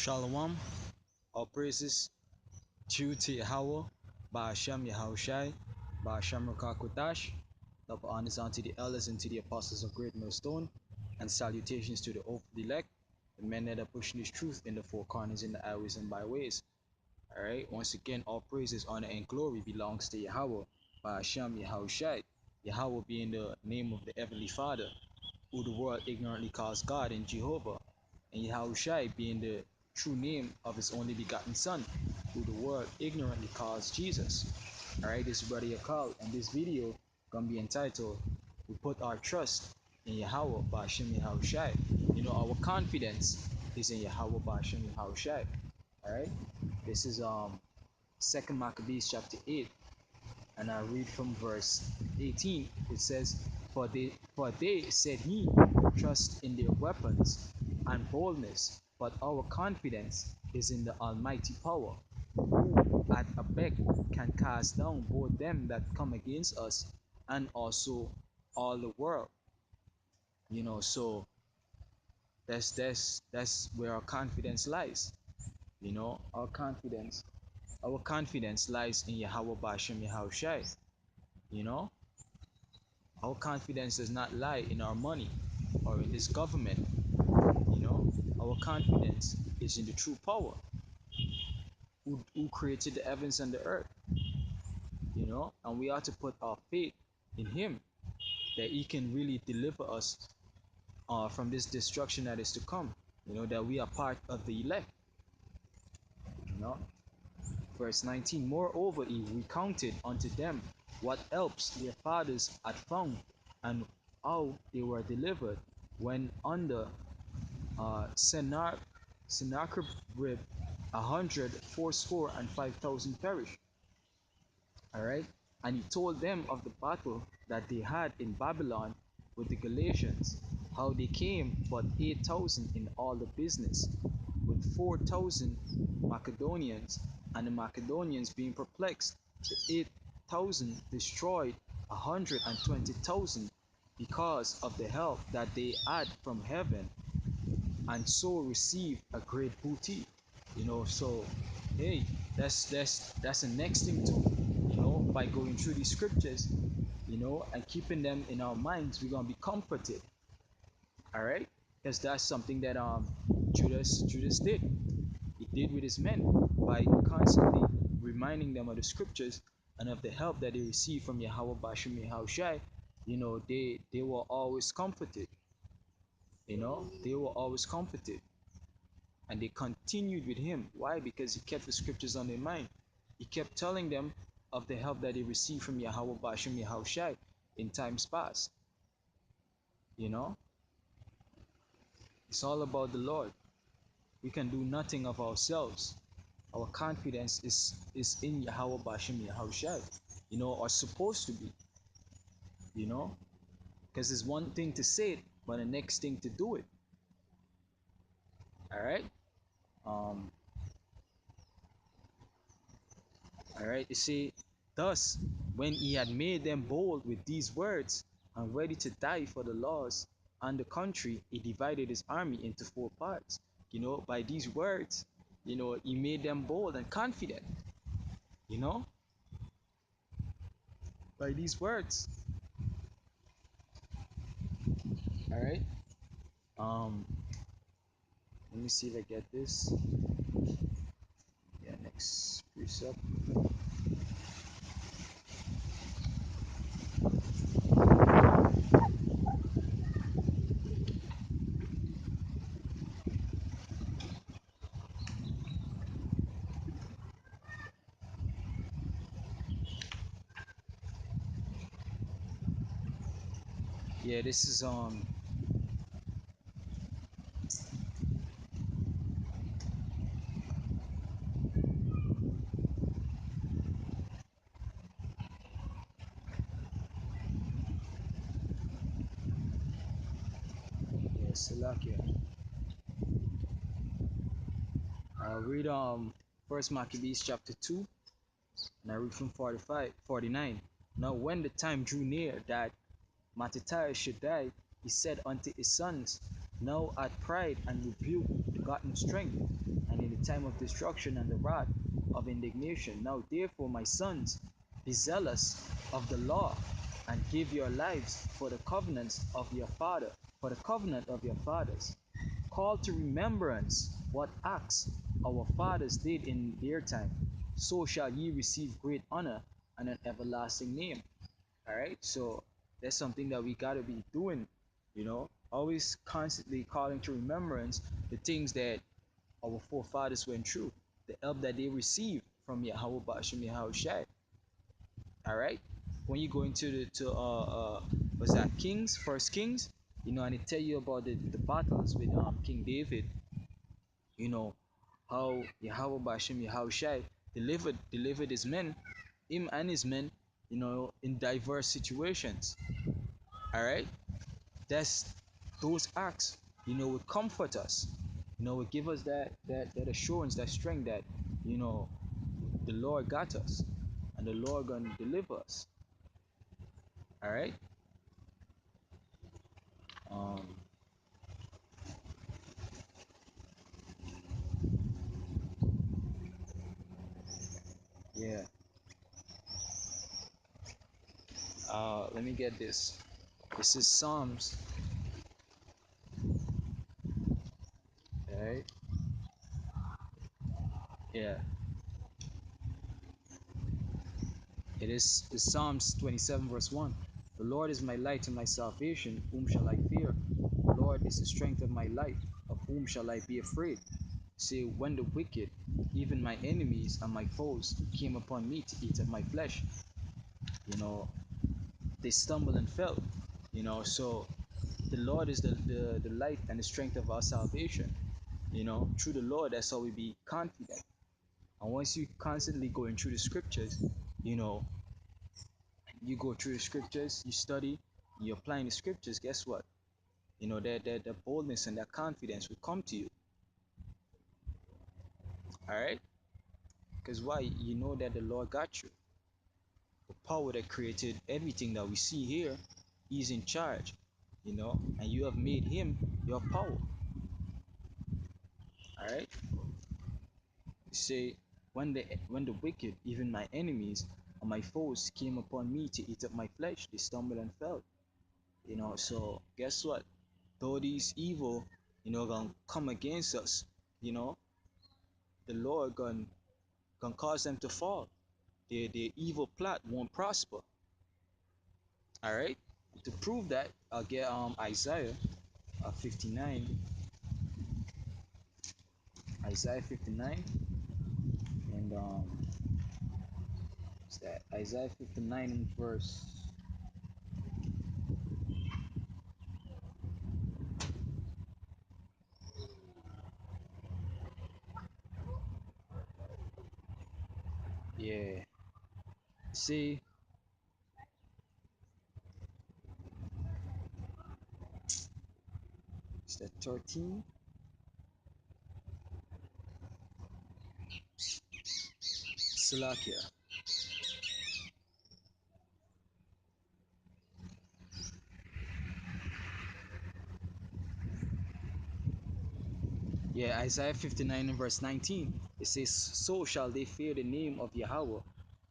Shalom, all praises due to Yahawah, Bahasham YAHAWASHI, Bahasham Rakakwatash. Double honors unto the elders and to the apostles of Great Millstone, and salutations to the oath elect, the men that are pushing this truth in the four corners, in the highways and byways. Alright, once again, all praises, honor, and glory belongs to Yahawah, Bahasham YAHAWASHI. Yahawah being the name of the Heavenly Father, who the world ignorantly calls God and Jehovah, and Yahawashi being the true name of his only begotten Son, who the world ignorantly calls Jesus. Alright, this is Brother Yakal, and this video gonna be entitled, "We Put Our Trust in Yahawah Ba'ashem Yahawashi." You know, our confidence is in Yahawah Ba'ashem Yahawashi. Alright, this is 2nd Maccabees chapter 8, and I read from verse 18. It says, For they, said he, trust in their weapons and boldness, but our confidence is in the almighty power, who at a beck can cast down both them that come against us, and also all the world." You know, so that's where our confidence lies. You know, our confidence lies in Yahawah Ba'ashem Yahawashi. You know, our confidence does not lie in our money or in this government. You know, our confidence is in the true power who created the heavens and the earth. You know, and we ought to put our faith in him, that he can really deliver us from this destruction that is to come. You know, that we are part of the elect. You know, verse 19, moreover he recounted unto them what helps their fathers had found, and how they were delivered when under Sennacherib 185,000 perished. Alright, and he told them of the battle that they had in Babylon with the Galatians, how they came but 8,000 in all the business, with 4,000 Macedonians, and the Macedonians being perplexed, the 8,000 destroyed 120,000 because of the help that they had from heaven, and so received a great booty. You know, so hey, that's the next thing too. You know, by going through these scriptures, you know, and keeping them in our minds, we're gonna be comforted. All right, because that's something that Judas did. He did with his men by constantly reminding them of the scriptures and of the help that they received from Yahawah Ba'ashem Yahawashi. You know, they were always comforted. You know, they were always comforted. And they continued with him. Why? Because he kept the scriptures on their mind. He kept telling them of the help that they received from Yahawah Ba'ashem Yahawashi in times past. You know, it's all about the Lord. We can do nothing of ourselves. Our confidence is in Yahawah Ba'ashem Yahawashi. You know, or supposed to be. You know, because it's one thing to say it, but the next thing to do it. All right. Alright, you see, thus, when he had made them bold with these words, and ready to die for the laws and the country, he divided his army into 4 parts. You know, by these words, you know, he made them bold and confident. You know, by these words. Alright. Let me see if I get this. Yeah, next precept. Yeah, this is yeah, Salakia. I'll read 1st Maccabees chapter 2, and I read from 49. Now when the time drew near that Mattathias should die, he said unto his sons, Now at pride and rebuke gotten strength, and in the time of destruction and the wrath of indignation. Now therefore, my sons, be zealous of the law, and give your lives for the covenants of your father, for the covenant of your fathers. Call to remembrance what acts our fathers did in their time, so shall ye receive great honor and an everlasting name. All right, so that's something that we got to be doing, always constantly calling to remembrance the things that our forefathers went through, the help that they received from Yahweh Bashim Yahawashi. All right, when you go into the to was that Kings, First Kings, and it tell you about the battles with King David, you know how Yahweh Bashim Yahawashi delivered his men, him and his men, in diverse situations. All right, that's those acts, would comfort us, would give us that assurance, that strength that, you know, the Lord got us, and the Lord gonna deliver us. All right. Um. Yeah. Let me get this. This is Psalms. All right. Yeah. It's Psalms 27 verse 1. The Lord is my light and my salvation. Whom shall I fear? The Lord is the strength of my life. Of whom shall I be afraid? Say, when the wicked, even my enemies and my foes, came upon me to eat of my flesh, you know, they stumbled and fell. So the Lord is the light and the strength of our salvation. Through the Lord, that's how we be confident. And once you constantly going through the scriptures, you know, you go through the scriptures, you study, you applying the scriptures, guess what? That boldness and that confidence will come to you. All right? Because why? You know that the Lord got you. The power that created everything that we see here, He's in charge, and you have made Him your power. All right? You say, when the wicked, even my enemies and my foes, came upon me to eat up my flesh, they stumbled and fell. So guess what? Though these evil, gonna come against us, you know, the Lord gonna cause them to fall. Their evil plot won't prosper. All right. To prove that, I'll get Isaiah 59, Isaiah 59, and what's that? Isaiah 59 in verse. Yeah. See, is that 13? Salakia. Yeah, Isaiah 59 and verse 19. It says, so shall they fear the name of Yahweh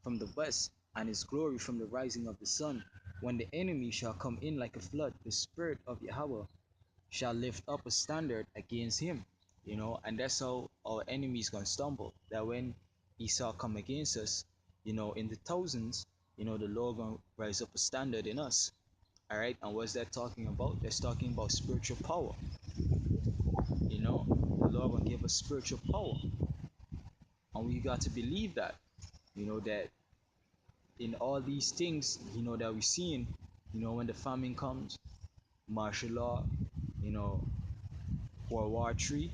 from the west, and his glory from the rising of the sun. When the enemy shall come in like a flood, the spirit of Yahweh shall lift up a standard against him. And that's how our enemies gonna stumble. That when Esau come against us, in the thousands, the Lord gonna rise up a standard in us. All right, and what's that talking about? That's talking about spiritual power. The Lord gonna give us spiritual power, and we got to believe that. That in all these things, that we're seeing, when the famine comes, martial law, you know, World War III,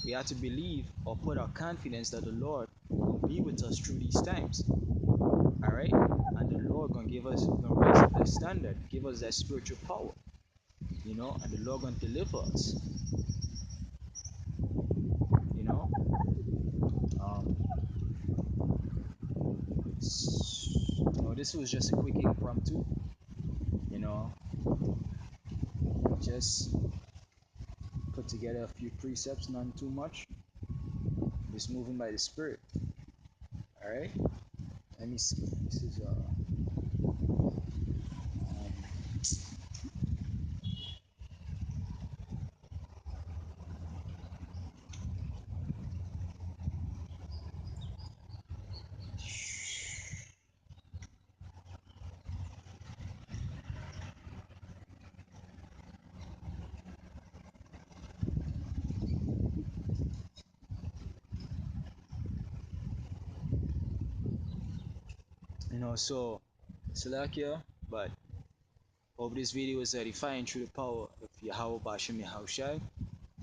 we have to believe or put our confidence that the Lord will be with us through these times. All right, and the Lord gonna raise up that standard, give us that spiritual power, and the Lord gonna deliver us. You know, um, this was just a quick impromptu. You know, just put together a few precepts, none too much. Just moving by the Spirit. All right. Let me see. This is so Salakia, but hope this video is edifying through the power of Yahawah Bashem Yahushai,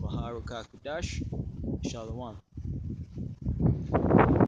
Baharukakudash, Shalom.